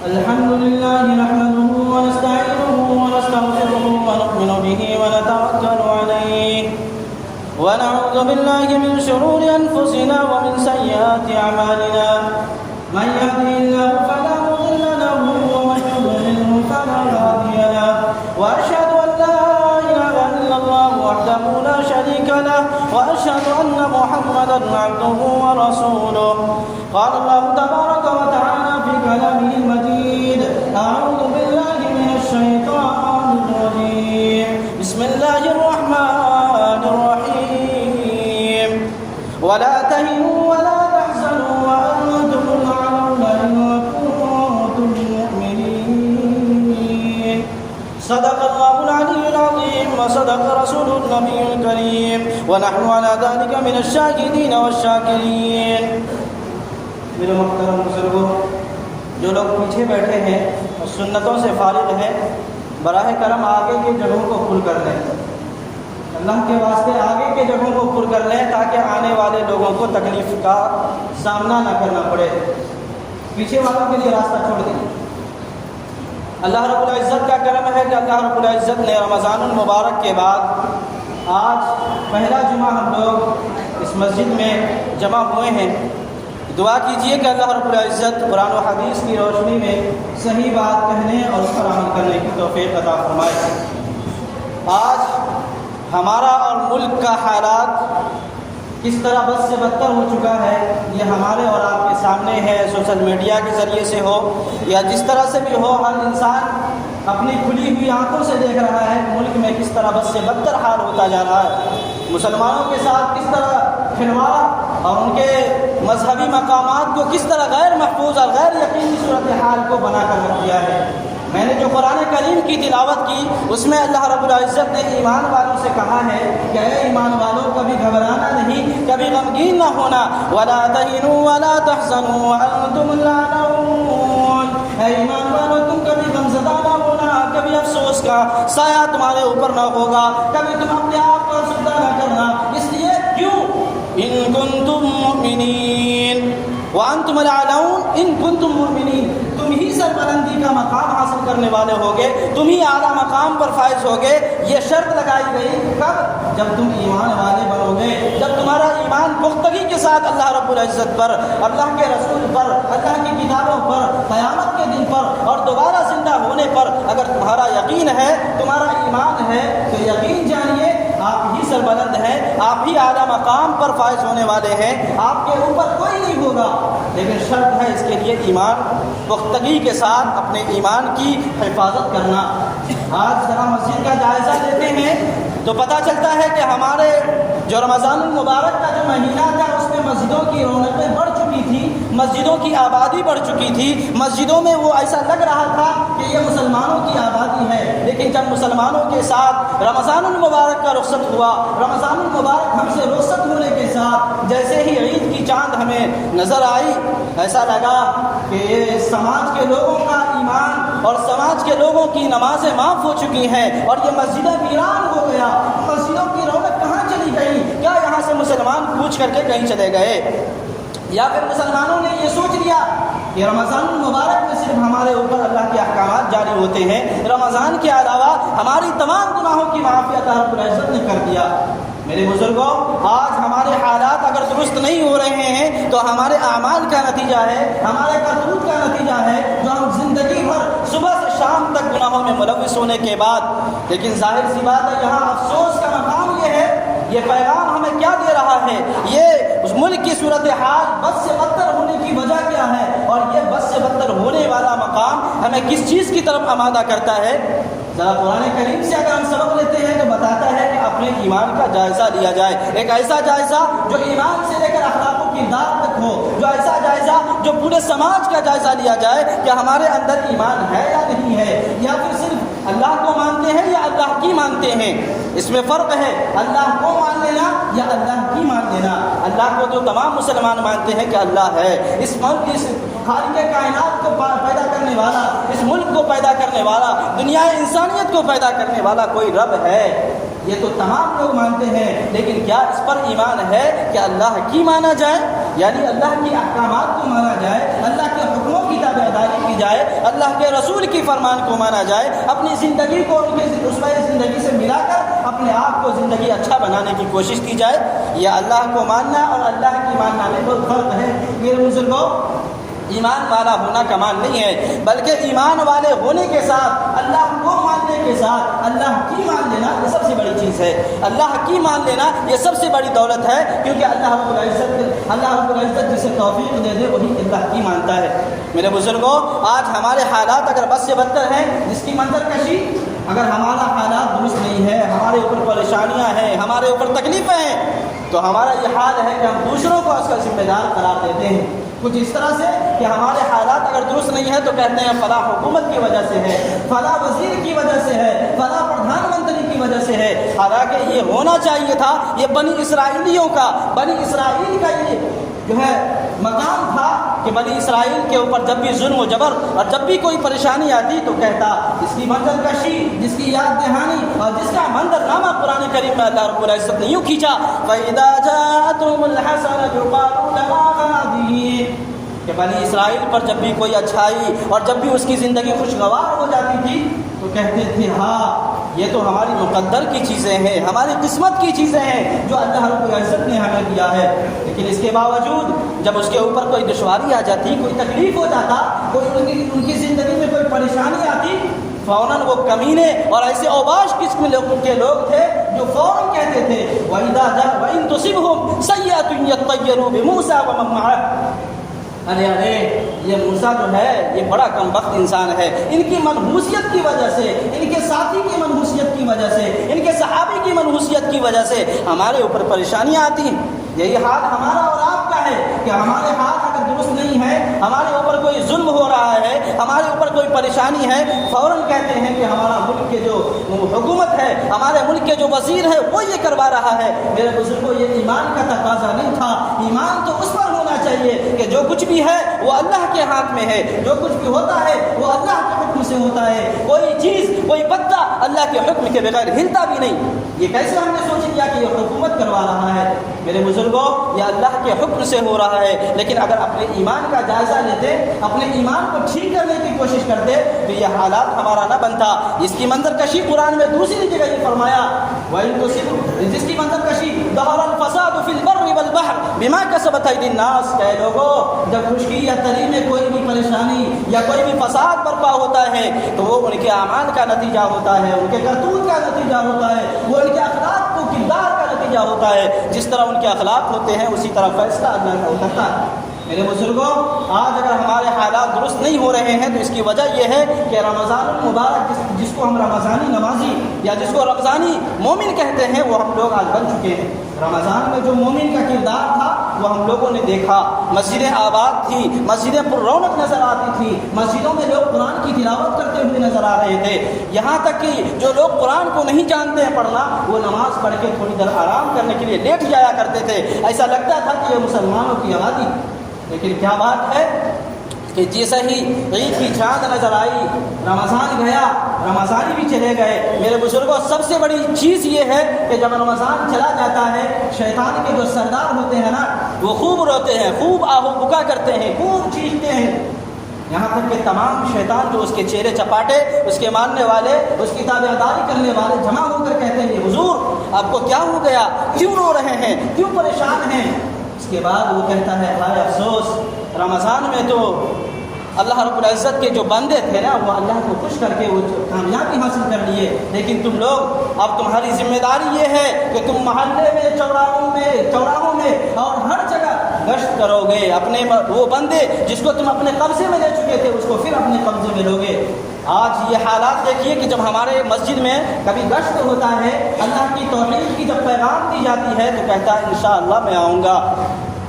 الحمد لله نحمده ونستعينه ونستغفره ونؤمن به ونتوكل عليه ونعوذ بالله من شرور أنفسنا ومن سيئات أعمالنا من يهده الله فلا مضل له ومن يضلل فلا هادي له وأشهد أن لا إله إلا الله وحده لا شريك له وأشهد أن محمدا عبده ورسوله قال الله تبارك وتعالى في كلامه المجيد أعوذ بالله من الشيطان الرجيم بسم الله الرحمن الرحيم ولا تهنوا ولا تحزنوا وأنتم الأعلون إن كنتم مؤمنين صدق الله العلي العظيم وصدق رسوله النبي الكريم ونحن على ذلك من الشاهدين والشاكرين. میرے محترم بزرگوں، جو لوگ پیچھے بیٹھے ہیں اور سنتوں سے فارغ ہیں، براہ کرم آگے کی جگہوں کو کھل کر لیں. اللہ کے واسطے آگے کے جگہوں کو کھل کر لیں تاکہ آنے والے لوگوں کو تکلیف کا سامنا نہ کرنا پڑے. پیچھے والوں کے لیے راستہ چھوڑ دیں. اللہ رب العزت کا کرم ہے کہ اللہ رب العزت نے رمضان المبارک کے بعد آج پہلا جمعہ ہم لوگ اس مسجد میں جمع ہوئے ہیں. دعا کیجئے کہ اللہ رب العزت قرآن و حدیث کی روشنی میں صحیح بات کہنے اور اس پر عمل کرنے کی توفیق عطا فرمائے. آج ہمارا اور ملک کا حالات کس طرح بد سے بدتر ہو چکا ہے، یہ ہمارے اور آپ کے سامنے ہے. سوشل میڈیا کے ذریعے سے ہو یا جس طرح سے بھی ہو، ہر انسان اپنی کھلی ہوئی آنکھوں سے دیکھ رہا ہے کہ ملک میں کس طرح بد سے بدتر حال ہوتا جا رہا ہے. مسلمانوں کے ساتھ کس طرح کھلواڑ اور ان کے مذہبی مقامات کو کس طرح غیر محفوظ اور غیر یقینی صورتحال کو بنا کر رکھ دیا ہے. میں نے جو قرآن کریم کی تلاوت کی اس میں اللہ رب العزت نے ایمان والوں سے کہا ہے کہ اے ایمان والوں، کبھی گھبرانا نہیں، کبھی غمگین نہ ہونا. وَلَا تَهِنُوا وَلَا تَحْزَنُوا وَأَنْتُمُ الْأَعْلَوْنَ. اے ایمان والوں، تم کبھی غمزدہ نہ ہونا، کبھی افسوس کا سایہ تمہارے اوپر نہ ہوگا، کبھی تم اپنے آپ کو افسردہ نہ کرنا. اس لیے کیوں؟ ان کنتم مؤمنین وانتم الاعلون ان کنتم مؤمنین. تم ہی سربلندی کا مقام حاصل کرنے والے ہوگے، تم ہی اعلیٰ مقام پر فائز ہوگے. یہ شرط لگائی گئی کب؟ جب تم ایمان والے بنو گے، جب تمہارا ایمان پختگی کے ساتھ اللہ رب العزت پر، اللہ کے رسول پر، اللہ کی کتابوں پر، قیامت کے دن پر اور دوبارہ زندہ ہونے پر اگر تمہارا یقین ہے، تمہارا ایمان ہے، تو یقین جانیے آپ ہی سربلند ہیں، آپ ہی اعلیٰ مقام پر فائز ہونے والے ہیں. آپ کے اوپر کوئی نہیں ہوگا، لیکن شرط ہے اس کے لیے ایمان پختگی کے ساتھ اپنے ایمان کی حفاظت کرنا. آج ذرا مسجد کا جائزہ لیتے ہیں تو پتہ چلتا ہے کہ ہمارے جو رمضان المبارک کا جو مہینہ تھا اس میں مسجدوں کی رونقیں بڑھ چکی تھی، مسجدوں کی آبادی بڑھ چکی تھی. مسجدوں میں وہ ایسا لگ رہا تھا کہ یہ مسلمانوں کی آبادی ہے. لیکن جب مسلمانوں کے ساتھ رمضان المبارک کا رخصت ہوا، رمضان المبارک ہم سے رخصت ہونے کے ساتھ جیسے ہی عید کی چاند ہمیں نظر آئی، ایسا لگا کہ یہ سماج کے لوگوں کا ایمان اور سماج کے لوگوں کی نمازیں معاف ہو چکی ہیں اور یہ مسجدیں ویران ہو گیا. مسجدوں کی رونق کہاں چلی گئی؟ کیا یہاں سے مسلمان کوچ کر کے کہیں چلے گئے؟ یا پھر مسلمانوں نے یہ سوچ لیا کہ رمضان المبارک میں صرف ہمارے اوپر اللہ کے احکامات جاری ہوتے ہیں، رمضان کے علاوہ ہماری تمام گناہوں کی معافی اللہ رب العزت نے کر دیا. میرے بزرگوں، آج ہمارے حالات اگر درست نہیں ہو رہے ہیں تو ہمارے اعمال کا نتیجہ ہے، ہمارے کرتوت کا نتیجہ ہے جو ہم زندگی بھر صبح سے شام تک گناہوں میں ملوث ہونے کے بعد. لیکن ظاہر سی بات ہے، یہاں افسوس کا مقام یہ ہے، یہ پیغام ہمیں کیا دے رہا ہے؟ یہ اس ملک کی صورتحال بد سے بدتر ہونے کی وجہ کیا ہے؟ اور یہ بد سے بدتر ہونے والا مقام ہمیں کس چیز کی طرف آمادہ کرتا ہے؟ ذرا قرآن کریم سے اگر ہم سبق لیتے ہیں تو بتاتا ہے کہ اپنے ایمان کا جائزہ لیا جائے. ایک ایسا جائزہ جو ایمان سے لے کر اخلاق و کردار تک ہو، جو ایسا جائزہ جو پورے سماج کا جائزہ لیا جائے کہ ہمارے اندر ایمان ہے یا نہیں ہے، یا پھر صرف اللہ کو مانتے ہیں یا اللہ کی مانتے ہیں. اس میں فرق ہے، اللہ کو مان لینا یا اللہ کی مان لینا. اللہ کو تو تمام مسلمان مانتے ہیں کہ اللہ ہے. اس خالق کائنات کو پیدا کرنے والا، اس ملک کو پیدا کرنے والا، دنیا انسانیت کو پیدا کرنے والا کوئی رب ہے، یہ تو تمام لوگ مانتے ہیں. لیکن کیا اس پر ایمان ہے کہ اللہ کی مانا جائے، یعنی اللہ کی احکامات کو مانا جائے، اللہ کے حکموں جائے، اللہ کے رسول کی فرمان کو مانا جائے، اپنی زندگی کو ان کے اسوہ زندگی سے ملا کر اپنے آپ کو زندگی اچھا بنانے کی کوشش کی جائے۔ یہ اللہ کو ماننا اور اللہ کی ماننا میں بہت فرق ہے میرے بزرگوں۔ ایمان والا ہونا کمال نہیں ہے، بلکہ ایمان والے ہونے کے ساتھ اللہ کو ماننے کے ساتھ اللہ کی مان لینا یہ سب سے بڑی چیز ہے۔ اللہ کی مان لینا یہ سب سے بڑی دولت ہے، کیونکہ اللہ رب العزت جسے توفیق دے دے وہی اللہ کی مانتا ہے۔ میرے بزرگوں، آج ہمارے حالات اگر بد سے بدتر ہیں، جس کی منظر کشی، اگر ہمارا حالات درست نہیں ہے، ہمارے اوپر پریشانیاں ہیں، ہمارے اوپر تکلیفیں ہیں، تو ہمارا یہ حال ہے کہ ہم دوسروں کو اس کا ذمہ دار قرار دیتے ہیں۔ کچھ اس طرح سے کہ ہمارے حالات اگر درست نہیں ہے تو کہتے ہیں فلاں حکومت کی وجہ سے ہے، فلاں وزیر کی وجہ سے ہے، فلاں پردھان منتری کی وجہ سے ہے۔ حالانکہ یہ ہونا چاہیے تھا، یہ بنی اسرائیل کا یہ جو ہے مقام تھا کہ بنی اسرائیل کے اوپر جب بھی ظلم و جبر اور جب بھی کوئی پریشانی آتی تو کہتا اس کی منظر کشی، جس کی یاد دہانی اور جس کا منظر نامہ قرآن کریم میں اللہ رب العزت نے یوں کھینچا فَإِذَا جَاءَتْهُمُ الْحَسَنَةُ قَالُوا لَنَا هَٰذِهِ، کہ بنی اسرائیل پر جب بھی کوئی اچھائی اور جب بھی اس کی زندگی خوشگوار ہو جاتی تھی تو کہتے تھے ہاں یہ تو ہماری مقدر کی چیزیں ہیں، ہماری قسمت کی چیزیں ہیں جو اللہ رب العزت نے ہمیں دیا ہے۔ لیکن اس کے باوجود جب اس کے اوپر کوئی دشواری آ جاتی، کوئی تکلیف ہو جاتا، کوئی ان کی زندگی میں کوئی پریشانی آتی، فوراً وہ کمینے اور ایسے اوباش قسم کے لوگ تھے جو فوراً کہتے تھے وَإِن تُصِبْهُمْ سَيِّئَةٌ يَطَّيَّرُوا بِمُوسَىٰ وَمَن مَّعَهُ، ارے یہ موسیٰ جو ہے یہ بڑا کم بخت انسان ہے، ان کی منحوسیت کی وجہ سے، ان کے ساتھی کی منحوسیت کی وجہ سے، ان کے صحابی کی منحوسیت کی وجہ سے ہمارے اوپر پریشانیاں آتی ہیں۔ یہی حال ہمارا اور آپ کا ہے کہ ہمارے حال اگر درست نہیں ہے، ہمارے اوپر کوئی ظلم ہو رہا ہے، ہمارے اوپر کوئی پریشانی ہے، فوراً کہتے ہیں کہ ہمارا ملک کے جو حکومت ہے، ہمارے ملک کے جو وزیر ہے وہ یہ کروا رہا ہے۔ میرے بزرگوں، یہ ایمان کا تقاضا نہیں تھا، ایمان تو اس پر ہونا چاہیے کہ جو کچھ بھی ہے وہ اللہ کے ہاتھ میں ہے، جو کچھ بھی ہوتا ہے وہ اللہ کے حکم سے ہوتا ہے، کوئی چیز کوئی پتا اللہ کے حکم کے بغیر ہلتا بھی نہیں۔ یہ کیسے ہم نے سوچ لیا کہ یہ حکومت کروا رہا ہے؟ میرے بزرگوں، یہ اللہ کے حکم سے ہو رہا ہے، لیکن اگر اپنے ایمان کا جائزہ لیتے، اپنے ایمان کو ٹھیک کرنے کی کوشش کرتے تو یہ حالات ہمارا نہ بنتا۔ اس کی منظر کشی قرآن میں دوسری جگہ یہ فرمایا جس کی منظر کشی ظہر الفساد فی البر والبحر بما کسبت ایدی الناس، کہ لوگوں جب خشکی یا تری میں کوئی بھی پریشانی یا کوئی بھی فساد برپا ہوتا ہے تو وہ ان کے اعمال کا نتیجہ ہوتا ہے، ان کے کرتوت کا نتیجہ ہوتا ہے، وہ ان کے اخلاق کو کردار کا نتیجہ ہوتا ہے۔ جس طرح ان کے اخلاق ہوتے ہیں اسی طرح فیصلہ اللہ کا ہوتا ہے۔ میرے بزرگوں، آج اگر ہمارے حالات درست نہیں ہو رہے ہیں تو اس کی وجہ یہ ہے کہ رمضان المبارک جس کو ہم رمضانی نمازی یا جس کو رمضانی مومن کہتے ہیں وہ ہم لوگ آج بن چکے ہیں۔ رمضان میں جو مومن کا کردار تھا وہ ہم لوگوں نے دیکھا، مسجدیں آباد تھی، مسجدیں پر رونق نظر آتی تھی، مسجدوں میں لوگ قرآن کی تلاوت کرتے ہوئے نظر آ رہے تھے، یہاں تک کہ جو لوگ قرآن کو نہیں جانتے ہیں پڑھنا وہ نماز پڑھ کے تھوڑی دیر آرام کرنے کے لیے لیٹ جایا کرتے تھے، ایسا لگتا تھا کہ یہ مسلمانوں کی آبادی۔ لیکن کیا بات ہے کہ جیسے ہی عید کی چاند نظر آئی، رمضان گیا، رمضانی بھی چلے گئے۔ میرے بزرگوں، سب سے بڑی چیز یہ ہے کہ جب رمضان چلا جاتا ہے شیطان کے جو سردار ہوتے ہیں نا وہ خوب روتے ہیں، خوب آہو بکا کرتے ہیں، خوب چیختے ہیں، یہاں تک کہ تمام شیطان جو اس کے چہرے چپاٹے، اس کے ماننے والے، اس کی تابعداری کرنے والے جمع ہو کر کہتے ہیں حضور آپ کو کیا ہو گیا، کیوں رو رہے ہیں، کیوں پریشان ہیں؟ اس کے بعد وہ کہتا ہے ہائے افسوس، رمضان میں تو اللہ رب العزت کے جو بندے تھے نا وہ اللہ کو خوش کر کے وہ کامیابی حاصل کر لیے، لیکن تم لوگ اب تمہاری ذمہ داری یہ ہے کہ تم محلے میں چوراہوں میں اور ہر جگہ گشت کرو گے، اپنے وہ بندے جس کو تم اپنے قبضے میں لے چکے تھے اس کو پھر اپنے قبضے میں لوگے۔ آج یہ حالات دیکھیے کہ جب ہمارے مسجد میں کبھی گشت ہوتا ہے، اللہ کی توحید کی جب پیغام دی جاتی ہے تو کہتا ہے انشاءاللہ میں آؤں گا،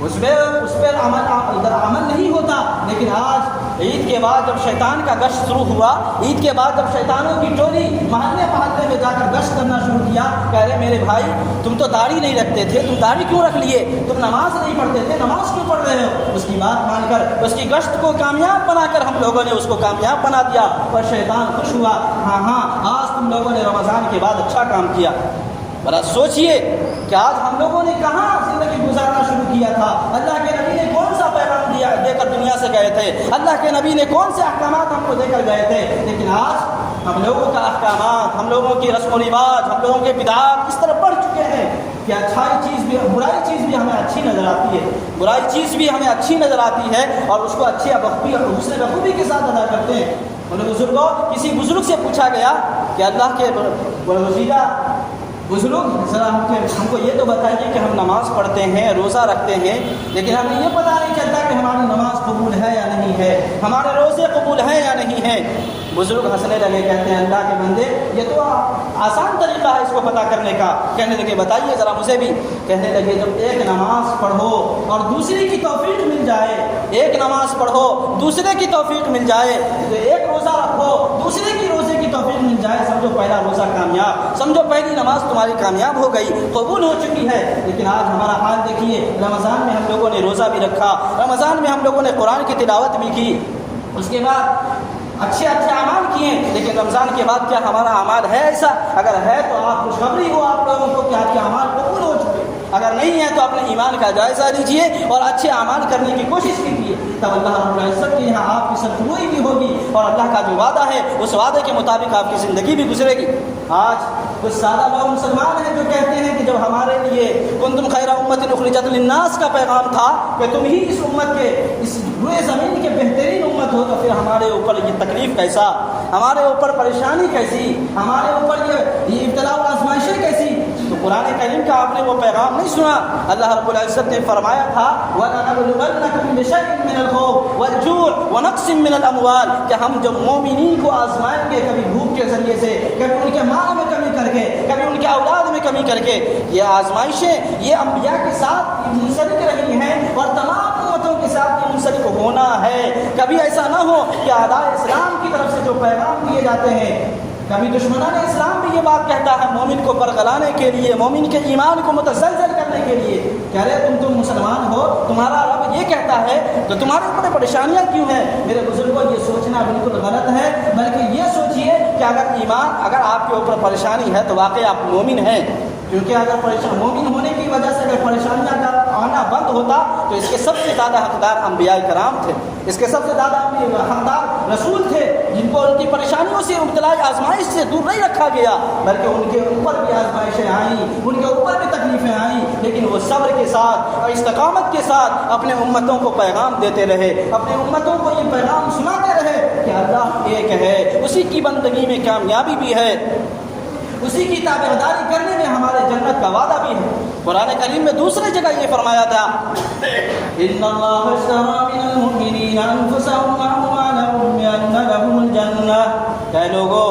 اس پر عمل نہیں ہوتا۔ لیکن آج عید کے بعد جب شیطان کا گشت شروع ہوا، عید کے بعد جب شیطانوں کی ٹولی محلے محلے میں جا کر گشت کرنا شروع کیا، کہہ رہے میرے بھائی تم تو داڑھی نہیں رکھتے تھے، تم داڑھی کیوں رکھ لیے، تم نماز نہیں پڑھتے تھے، نماز کیوں پڑھ رہے ہو؟ اس کی بات مان کر اس کی گشت کو کامیاب بنا کر ہم لوگوں نے اس کو کامیاب بنا دیا اور شیطان خوش ہوا، ہاں آج تم لوگوں نے رمضان کے بعد اچھا کام کیا۔ بڑا سوچئے کہ آج ہم لوگوں نے کہاں زندگی گزارنا شروع کیا تھا، اللہ کے نبی نے کون سا پیغام دے کر دنیا دنیا سے گئے تھے، اللہ کے نبی نے کون سے احکامات ہم کو دے کر گئے تھے، لیکن آج ہم لوگوں کا احکامات، ہم لوگوں کی رسم و رواج، ہم لوگوں کے بدعات اس طرح بڑھ چکے ہیں کہ اچھائی چیز بھی، برائی چیز بھی ہمیں اچھی نظر آتی ہے، برائی چیز بھی ہمیں اچھی نظر آتی ہے اور اس کو اچھی بخوبی اور حسن بخوبی کے ساتھ ادا کرتے ہیں۔ ان بزرگوں، کسی بزرگ سے پوچھا گیا کہ اللہ کے وزیرہ بزرگ ذرا ہم کو یہ تو بتائیے کہ ہم نماز پڑھتے ہیں، روزہ رکھتے ہیں، لیکن ہمیں یہ پتہ نہیں چلتا کہ ہماری نماز قبول ہے یا نہیں ہے، ہمارے روزے قبول ہیں یا نہیں ہیں۔ بزرگ ہنسنے لگے، کہتے ہیں اللہ کے بندے یہ تو آسان طریقہ ہے اس کو پتہ کرنے کا۔ کہنے لگے بتائیے ذرا مجھے بھی۔ کہنے لگے جب ایک نماز پڑھو اور دوسری کی توفیق مل جائے، ایک نماز پڑھو دوسرے کی توفیق مل جائے، تو ایک روزہ رکھو دوسرے کی روزے کی توفیق مل جائے، سمجھو پہلا روزہ کامیاب، سمجھو پہلی نماز تمہاری کامیاب ہو گئی، قبول ہو چکی ہے۔ لیکن آج ہمارا حال دیکھیے، رمضان میں ہم لوگوں نے روزہ بھی رکھا، رمضان میں ہم لوگوں نے قرآن کی تلاوت بھی کی، اس کے بعد اچھے اعمال کیے، لیکن رمضان کے بعد کیا ہمارا اعمال ہے ایسا؟ اگر ہے تو آپ خوشخبری ہو آپ لوگوں کو کہ آپ کے اعمال قبول ہو چکے، اگر نہیں ہے تو اپنے ایمان کا جائزہ لیجئے اور اچھے اعمال کرنے کی کوشش کیجیے، تب اللہ رب العزت کے یہاں آپ کی سرخروئی بھی ہوگی اور اللہ کا جو وعدہ ہے اس وعدے کے مطابق آپ کی زندگی بھی گزرے گی۔ آج کچھ سادہ لوگ مسلمان ہیں جو کہتے ہیں کہ جب ہمارے لیے کنتم خیر امت اخرجت للناس کا پیغام تھا کہ تم ہی اس امت کے، اس روئے زمین کے بہترین امت ہو، تو پھر ہمارے اوپر یہ تکلیف کیسا، ہمارے اوپر پریشانی کیسی، ہمارے اوپر یہ ابتلاء و آزمائشیں کیسی؟ تو قرآن کریم کا آپ نے وہ پیغام نہیں سنا؟ اللہ رب العزت نے فرمایا تھا وَلَنَبْلُوَنَّكُمْ بِشَيْءٍ مِّنَ الْخَوْفِ وَالْجُوعِ وَنَقْصٍ مِّنَ الْأَمْوَالِ، کہ ہم جب مومنین کو آزمائیں گے، کبھی بھوک کے ذریعے سے، کبھی ان کے مال میں کمی کر کے، کبھی ان کے اولاد میں کمی کر کے۔ یہ آزمائشیں یہ انبیاء کے ساتھ منسلک رہی ہیں اور تمام امتوں کے ساتھ یہ منسلک ہونا ہے۔ کبھی ایسا نہ ہو کہ اعداء اسلام کی طرف سے جو پیغام دیے جاتے ہیں، کبھی دشمنان اسلام بھی یہ بات کہتا ہے مومن کو برگلانے کے لیے، مومن کے ایمان کو متزلزل کرنے کے لیے کہ ارے تم مسلمان ہو، تمہارا رب یہ کہتا ہے تو تمہارے اوپر پریشانیاں کیوں ہیں؟ میرے بزرگوں یہ سوچنا بالکل غلط ہے، بلکہ یہ سوچئے کہ اگر آپ کے اوپر پریشانی ہے تو واقعی آپ مومن ہیں، کیونکہ اگر مومن ہونے کی وجہ سے اگر پریشانیاں کا آنا بند ہوتا تو اس کے سب سے زیادہ حقدار انبیاء کرام تھے، اس کے سب سے زیادہ حقدار رسول تھے، جن کو ان کی پریشانیوں سے ابتلاء آزمائش سے دور نہیں رکھا گیا، بلکہ ان کے اوپر بھی آزمائشیں آئیں، ان کے اوپر بھی تکلیفیں آئیں، لیکن وہ صبر کے ساتھ اور استقامت کے ساتھ اپنے امتوں کو پیغام دیتے رہے، اپنے امتوں کو یہ پیغام سناتے رہے کہ اللہ ایک ہے، اسی کی بندگی میں کامیابی بھی ہے، اسی کی تابعداری کرنے میں ہمارے جنت کا وعدہ بھی ہے۔ قرآن کریم میں دوسری جگہ یہ فرمایا تھا ان اللہ اشتری من المؤمنین انفسهم واموالهم بان لهم الجنہ، کہ لوگوں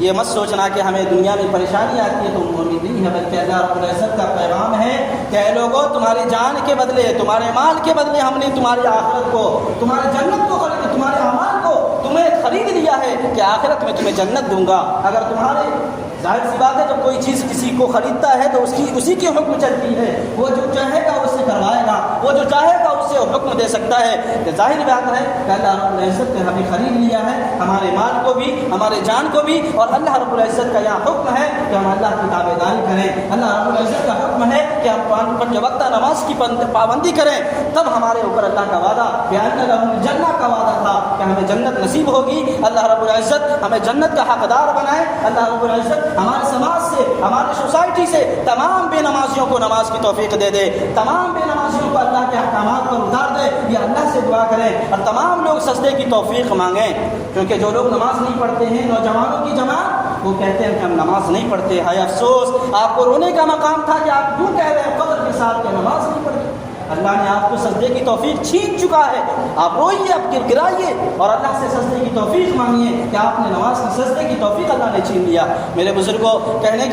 یہ مت سوچنا کہ ہمیں دنیا میں پریشانی آتی ہے تو مومن نہیں ہے، بلکہ اللہ رب العزت کا پیغام ہے کہ لوگوں تمہاری جان کے بدلے، تمہارے مال کے بدلے ہم نے تمہاری آخرت کو، تمہارے جنت کو خرید، تمہارے اعمال کو تمہیں خرید لیا ہے کہ آخرت میں تمہیں جنت دوں گا۔ اگر تمہارے ظاہر سی بات ہے جب کوئی چیز کسی کو خریدتا ہے تو اسی کی حکم چلتی ہے، وہ جو چاہے گا اس سے کروائے گا، وہ جو چاہے گا اس سے حکم دے سکتا ہے۔ کہ ظاہر بات ہے کہ اللہ رب العزت نے ہمیں خرید لیا ہے، ہمارے مال کو بھی، ہمارے جان کو بھی، اور اللہ رب العزت کا یہاں حکم ہے کہ ہم اللہ کی تابعداری کریں۔ اللہ رب العزت کا حکم ہے کہ ہم پانچ وقتہ نماز کی پابندی کریں، تب ہمارے اوپر اللہ کا وعدہ بیان جنت کا وعدہ تھا کہ ہمیں جنت نصیب ہوگی۔ اللہ رب العزت ہمیں جنت کا حقدار بنائے۔ اللہ رب العزت ہمارے سماج سے، ہمارے سوسائٹی سے تمام بے نمازیوں کو نماز کی توفیق دے دے، تمام بے نمازیوں کو اللہ کے احکامات پر اتار دے۔ یہ اللہ سے دعا کریں اور تمام لوگ سجدے کی توفیق مانگیں، کیونکہ جو لوگ نماز نہیں پڑھتے ہیں، نوجوانوں کی جماعت، وہ کہتے ہیں کہ ہم نماز نہیں پڑھتے۔ ہائے افسوس، آپ کو رونے کا مقام تھا کہ آپ کیوں کہہ رہے ہیں فخر کے ساتھ کہ نماز نہیں پڑھتے۔ اللہ نے آپ کو سجدے کی توفیق چھین چکا ہے، آپ روئیے، آپ گڑگڑائیے اور اللہ سے سجدے کی توفیق مانگیے کہ آپ نے نماز کی سجدے کی توفیق اللہ نے چھین لیا۔ میرے بزرگوں، کہنے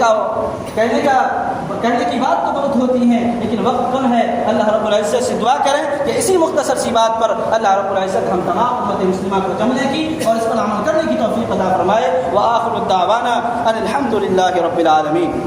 کی بات تو بہت ہوتی ہیں لیکن وقت کم ہے۔ اللہ رب العزت سے دعا کریں کہ اسی مختصر سی بات پر اللہ رب العزت ہم تمام امت مسلمہ کو جمنے کی اور اس پر عمل کرنے کی توفیق عطا فرمائے۔ وآخر الدعوانا ان الحمد للہ رب العالمین۔